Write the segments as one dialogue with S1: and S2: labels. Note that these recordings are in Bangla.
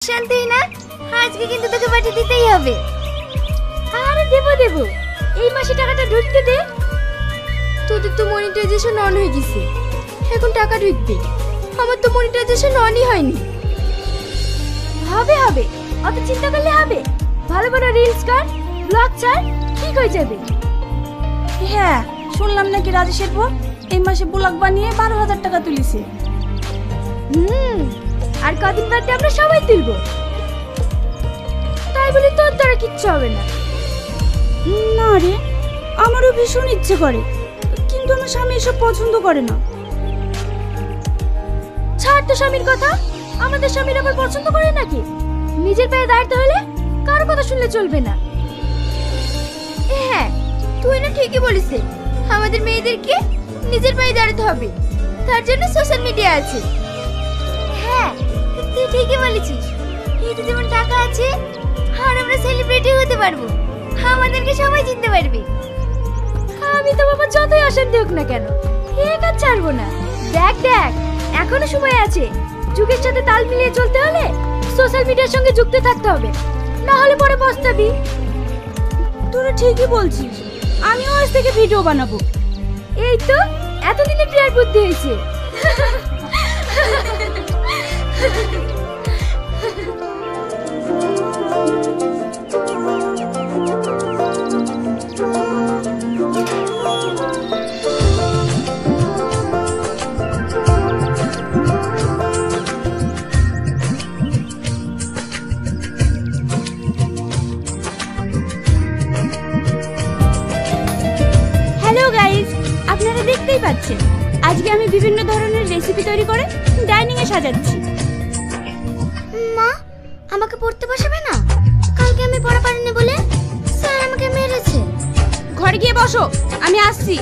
S1: শান্তি না, আজকে কিন্তু তোকে পাঠিয়ে দিতেই হবে।
S2: আরে দেবো দেবো, এই মাসে টাকাটা ঢুকতে দে। তোদের তো মনিটাইজেশন অন হয়ে গেছে, এখন টাকা ঢুকবে। আমার তো মনিটাইজেশন অনই হয়নি। হবে হবে, অত চিন্তা করলে হবে? ভালো ভালো রিলস কর, ব্লগ ছাড়, ঠিক হয়ে যাবে।
S3: হ্যাঁ, শুনলাম নাকি রাজেশের বউ এই মাসে ব্লগ বানিয়ে 12,000 টাকা তুলিছে।
S2: আর কদিন বাদে আমরা সবাই তুলবো। তাই বলে তোর দ্বারা কিচ্ছু হবে না।
S3: না রে, আমারও ভীষণ ইচ্ছে করে, কিন্তু আমার স্বামী এসব পছন্দ করে না।
S2: ছাড় তো স্বামীর কথা, আমাদের স্বামীর আবার পছন্দ করে নাকি? নিজের পায়ে দাঁড়াতে হলে কারো কথা শুনলে চলবে না।
S1: হ্যাঁ, তুই না ঠিকই বলিস, আমাদের মেয়েদেরকে নিজের পায়ে দাঁড়াতে হবে, তার জন্য সোশ্যাল মিডিয়া আছে। হ্যাঁ, তুই ঠিকই বলেছিস। এতে যেমন টাকা আছে, আর আমরা সেলিব্রিটি হতে পারবো, আমাদেরকে সবাই চিনতে পারবে।
S2: আমি তো বাবা যতই অশান্তি হোক না কেন, এ কাজ ছাড়বো না। দেখ দেখ, এখনো সময় আছে। যুগের সাথে তাল মিলিয়ে চলতে হলে সোশ্যাল মিডিয়ার সঙ্গে যুক্ত থাকতে হবে, না হলে পরে পস্তাবি।
S3: তোরা ঠিকই বলছিস, আমিও আজ থেকে ভিডিও বানাবো।
S2: এই তো এতদিনে প্রিয়ার বুদ্ধি হয়েছে।
S3: আপনারা দেখতেই পাচ্ছেন, আজকে আমি বিভিন্ন ধরনের রেসিপি তৈরি করে ডাইনিং এ সাজাচ্ছি।
S1: মা, আমাকে পড়তে বসাবে না? কালকে আমি পড়া পারিনি বলে স্যার আমাকে মেরেছে।
S3: ঘরে গিয়ে বসো, আমি আসছি।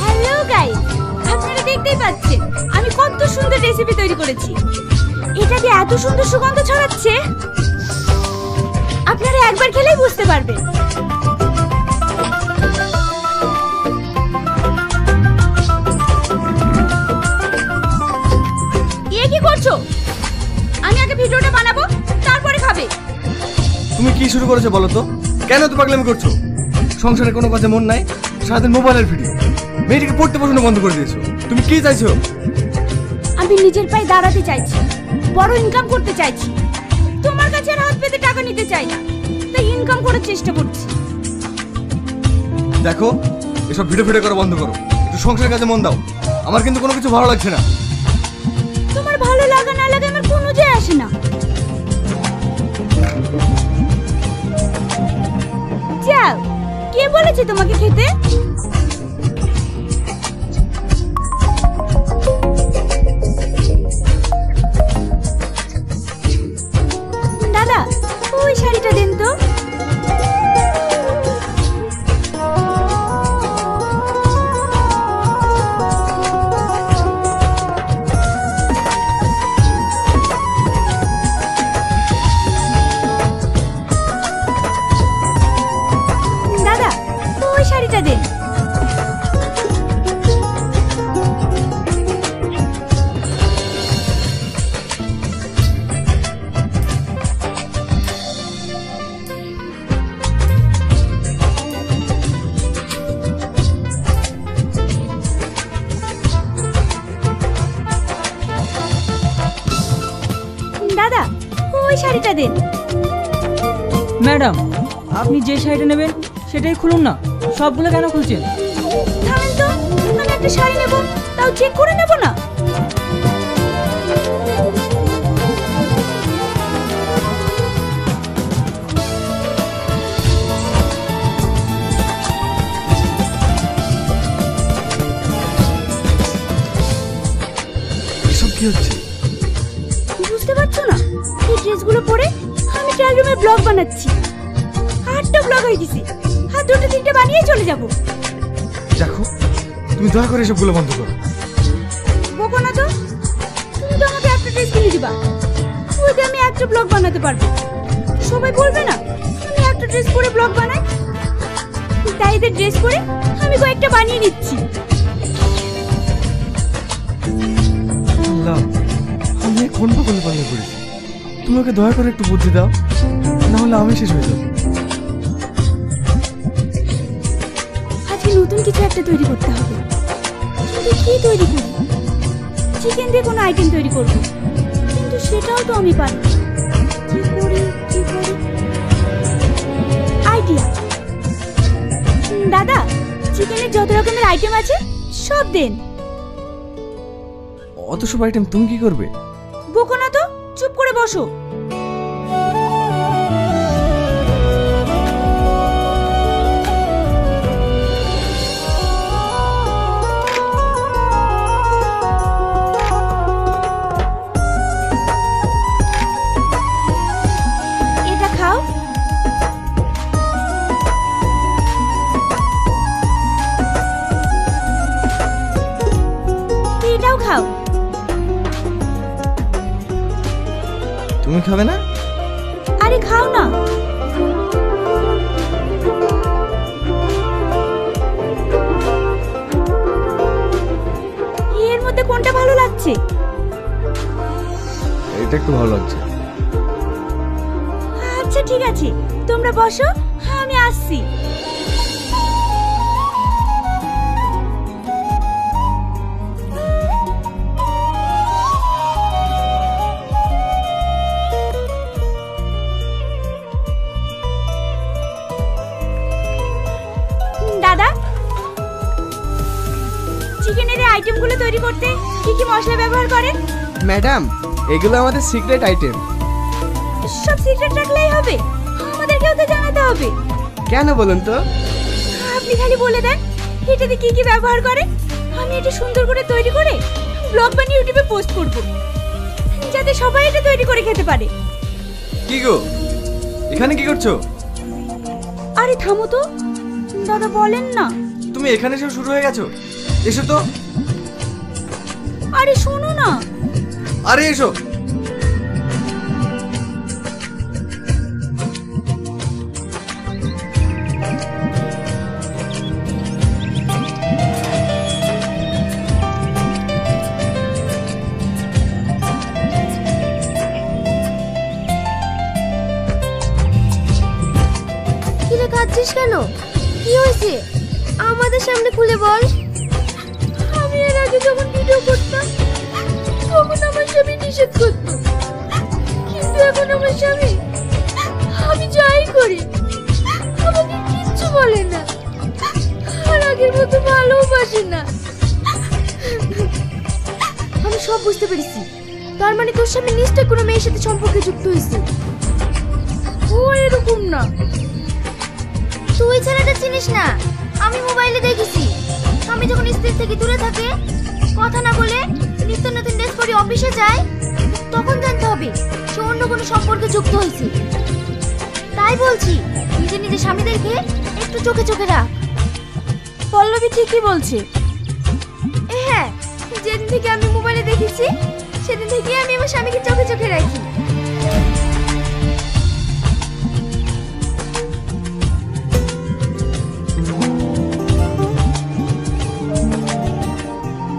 S3: হ্যালো গাইস, আপনারা দেখতেই পাচ্ছেন আমি কত সুন্দর রেসিপি তৈরি করেছি। এটা দিয়ে এত সুন্দর সুগন্ধ ছড়াচ্ছে, আপনারা একবার খেলেই বুঝতে পারবেন। এ কি করছো? আমি আগে ভিডিওটা বানাবো, তারপরে খাবে।
S4: তুমি কি শুরু করেছো বলো তো? কেন তো পাগলামি করছো? সংসারে কোনো কাজে মন নাই, সারাদিন মোবাইলের ভিডিও। মেয়েটিকে পড়তে বসানো বন্ধ করে দিয়েছো। তুমি কি চাইছো?
S3: আমি নিজের পায়ে দাঁড়াতে চাইছি, বড় ইনকাম করতে চাইছি। তোমার কাছে আর হাত পেতে টাকা নিতে চাই না, তাই ইনকাম করার চেষ্টা করছি।
S4: দেখো, এসব ভিডিও করা বন্ধ করো, একটু সংসারের কাজে মন দাও। আমার কিন্তু কোনো কিছু ভালো লাগছে না।
S3: তোমার ভালো লাগা না লাগে আমার কোনো যায় আসে না। যাও, কে বলেছে তোমাকে খেতে? দাদা, ওই শাড়িটা দেন তো। দাদা, ওই শাড়িটা দেন। দাদা, ওই শাড়িটা দেন।
S5: ম্যাডাম, আপনি যে শাড়িটা নেবেন সেটাই খুলুন না, সবগুলো কেন খুলছেন?
S3: থামেন তো, আমি একটা শাড়ি নেব, তাও চেক করে নেব না?
S4: এসব কি হচ্ছে?
S3: বুঝতে পারছো না? এই ড্রেসগুলো পরে আমি ট্রায়াল রুমে ব্লগ বানাচ্ছি। 8টা ব্লগ হয়ে গেছে, আর 2-3টা বানিয়ে চলে যাব।
S4: দেখো, তুমি দয়া করে এসবগুলো বন্ধ করো।
S3: বকো না তো, তুমি তো আমাকে একটা ড্রেস কিনে দিবা, ওইতে আমি একটা ব্লগ বানাতে পারবো। সবাই বলবে না আমি একটা ড্রেস পরে ব্লগ বানাই? তাই এদের ড্রেস পরে আমি কয়েকটা বানিয়ে নিচ্ছি।
S4: কোন পাগলে পাল্লা করেছি? তুমি ওকে দয়া করে একটু বুদ্ধি দাও, না হলে আমি শেষ হয়ে যাবো।
S3: আজকে নতুন কিছু একটা তৈরি করতে হবে। কিন্তু কি তৈরি করব? চিকেন দিয়ে কোনো আইটেম তৈরি করব, কিন্তু সেটাও তো আমি পারি। কি করি কি করি? আইডিয়া! দাদা, চিকেনের যত রকমের আইটেম আছে সব দেন।
S4: অত সব আইটেম তুমি কি করবে?
S3: বকো না তো, চুপ করে বসো। এটা খাও। এটাও খাও।
S4: তুমি খাবে না?
S3: আরে খাও না। এর মধ্যে কোনটা ভালো লাগছে?
S4: এটা একটু ভালো লাগছে।
S3: আচ্ছা ঠিক আছে, তোমরা বসো, আমি আসছি। দাদা, চিকেনের এই আইটেমগুলো তৈরি করতে কি কি মশলা ব্যবহার করেন?
S6: ম্যাডাম, এগুলো আমাদের সিক্রেট আইটেম।
S3: সব সিক্রেট রাখলেই হবে? আমাদেরকেও তো জানাতে হবে।
S6: কেন বলুন তো?
S3: আপনি খালি বলে দেন এটাতে কি কি ব্যবহার করেন, আমি এটা সুন্দর করে তৈরি করে ব্লগ বানিয়ে ইউটিউবে পোস্ট করব, যাতে সবাই এটা তৈরি করে খেতে পারে।
S4: কি গো, এখানে কি করছো?
S3: আরে থামো তো, দাদা বলেন না।
S4: তুমি এখানে এসে শুরু হয়ে গেছো? এসো তো।
S3: আরে শোনো না।
S4: আরে এসো।
S1: কিরে কাঁদছিস কেন? কি হয়েছে? আমাদের সামনে খুলে বল।
S2: আমি এর আগে যখন ভিডিও করতাম তখন আমার স্বামী নিষেধ করত, কিন্তু এখন আমার স্বামী আমি যাই করি আমাকে কিচ্ছু বলে না, আর আগের মতো ভালোবাসে না।
S1: আমি সব বুঝতে পেরেছি। তার মানে তোর স্বামী নিশ্চয় কোনো মেয়ের সাথে সম্পর্কে যুক্ত হয়েছে।
S2: ও এরকম না।
S1: তুই ছেলেটা চিনিস না? আমি মোবাইলে দেখেছি, স্বামী যখন স্ত্রী থেকে দূরে থাকে, কথা না বলে নিত্য নতুন ড্রেস পরে অফিসে যায়, তখন জানতে হবে সে অন্য কোনো সম্পর্কে যুক্ত হয়েছে। তাই বলছি, নিজে নিজে স্বামীদেরকে একটু চোখে চোখে রাখ।
S3: পল্লবী ঠিকই বলছে।
S1: হ্যাঁ, যেদিন থেকে আমি মোবাইলে দেখেছি সেদিন থেকে আমি আমার স্বামীকে চোখে চোখে রাখি।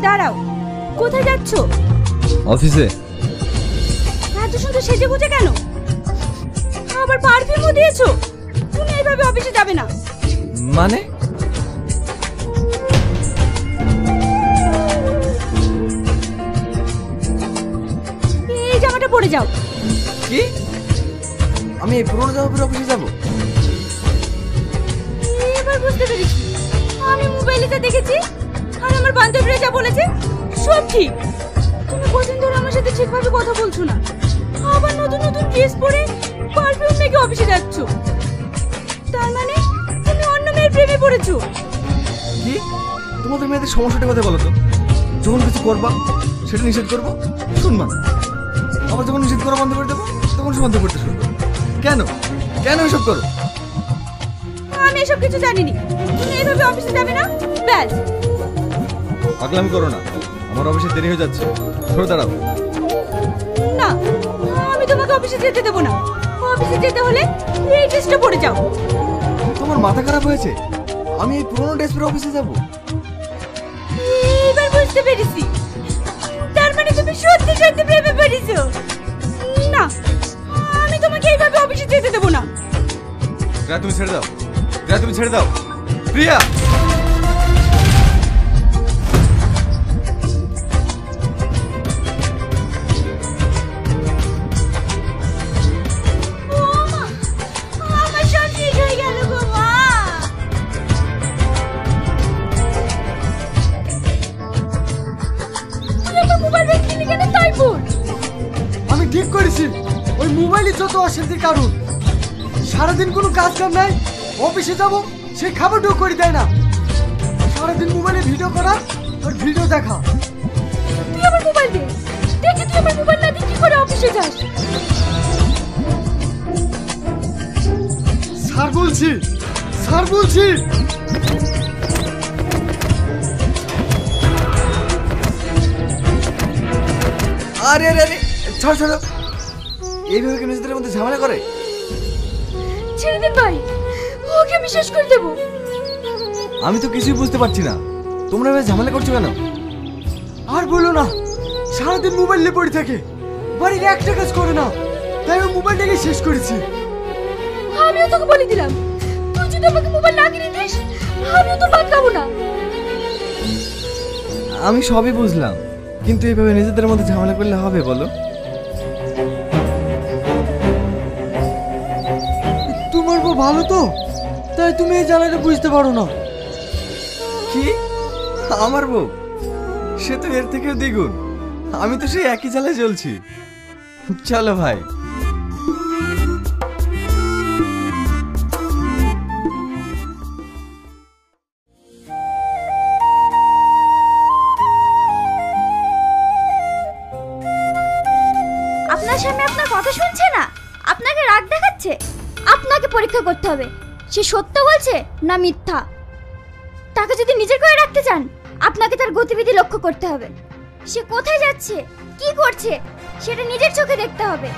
S3: দাঁড়াও, কোথায় যাচ্ছো?
S4: অফিসে।
S3: এত সুন্দর সেজে গুজে কেন? আবার পারফিউমও দিয়েছো? তুমি এইভাবে অফিসে যাবে না।
S4: মানে?
S3: এই জামাটা পরে যাও।
S4: কি? আমি এই পুরোনো জামা পরে অফিসে যাবো?
S3: এবার বুঝতে পেরেছি, আমি মোবাইলে যা দেখেছি আর আমার বান্ধবীরা যা বলেছে সব ঠিক। তুমি কদিন ধরে আমার সাথে ঠিকভাবে কথা বলছো না, আবার নতুন নতুন ড্রেস পরে পারফিউম মেখে অফিসে যাচ্ছ। তার মানে তুমি অন্য মেয়ের প্রেমে পড়েছো।
S4: কি? তোমাদের মেয়েদের সমস্যাটা কথা বলো তো। যখন কিছু করবা সেটা নিষেধ করবো, শুনবা না। আবার যখন নিষেধ করা বন্ধ করে দেবো তখন সে বন্ধ করতে শুরু করবো। কেন কেন এসব করো?
S3: আমি এসব কিছু জানিনি। তুমি এইভাবে অফিসে যাবে না, ব্যাস।
S4: পাগলামি করো না, আমার অফিসে দেরি হয়ে যাচ্ছে। সরে দাঁড়াও।
S3: না, আমি তোমাকে অফিসে যেতে দেবো না। অফিসে যেতে হলে এই ড্রেসটা পরে যাও।
S4: তোমার মাথা খারাপ হয়েছে? আমি এই পুরোনো ড্রেস পরে অফিসে যাবো?
S3: এবার বুঝতে পেরেছি, তার মানে তুমি সত্যি সত্যি প্রেমে পড়েছো। দেবো না।
S4: প্রিয়া তুমি ছেড়ে দাও, প্রিয়া তুমি ছেড়ে দাও, প্রিয়া।
S3: আমার সব ঠিক হয়ে গেল গো মা।
S2: তুই আমার মোবাইল ব্যাগ কিনে কেন তাই বল।
S6: আমি ঠিক করেছি, ওই মোবাইলই যত অশান্তির কারণ। সারাদিন কোনো কাজ কাম নাই, অফিসে যাব সে খাবারটাও করে দেয় না। সারাদিন মোবাইলে ভিডিও করা আর ভিডিও দেখা।
S2: তুই আমার মোবাইল দে, দেখি তুই আমার মোবাইল না দিয়ে কি করে অফিসে যাস।
S6: স্যার বলছি, স্যার বলছি।
S4: আরে আরে আরে ছাড় ছাড়ো, এইভাবে কি নিজেদের মধ্যে ঝামেলা করে?
S2: ছেড়ে দিন ভাই, ওকে আমি শেষ করে দেবো।
S4: আমি তো কিছুই বুঝতে পারছি না, তোমরা এভাবে ঝামেলা করছো কেন?
S6: আর বলো না, সারাদিন মোবাইল নিয়ে পড়ে থাকে, বাড়ির একটা কাজ করে না, তাই আমি মোবাইলটাকে শেষ করেছি।
S2: আমিও তোকে বলে দিলাম, তুই যদি আমাকে মোবাইল না কিনে দিস আমিও তো ভাত খাবো না।
S4: আমি সবই বুঝলাম, কিন্তু এইভাবে নিজেদের মধ্যে ঝামেলা করলে হবে বলো?
S6: তোমার বউ ভালো তো, তাই তুমি এই জ্বালাটা বুঝতে পারো না।
S4: কি? আমার বউ? সে তো এর থেকেও দ্বিগুণ। আমি তো সেই একই জ্বালায় জ্বলছি। চলো ভাই।
S1: আপনার সামনে আপনার কথা শুনছে না, আপনাকে রাগ দেখাচ্ছে। আপনাকে পরীক্ষা করতে হবে সে সত্য বলছে না মিথ্যা। তাকে যদি নিজের করে রাখতে চান আপনাকে তার গতিবিধি লক্ষ্য করতে হবে। সে কোথায় যাচ্ছে, কি করছে সেটা নিজের চোখে দেখতে হবে।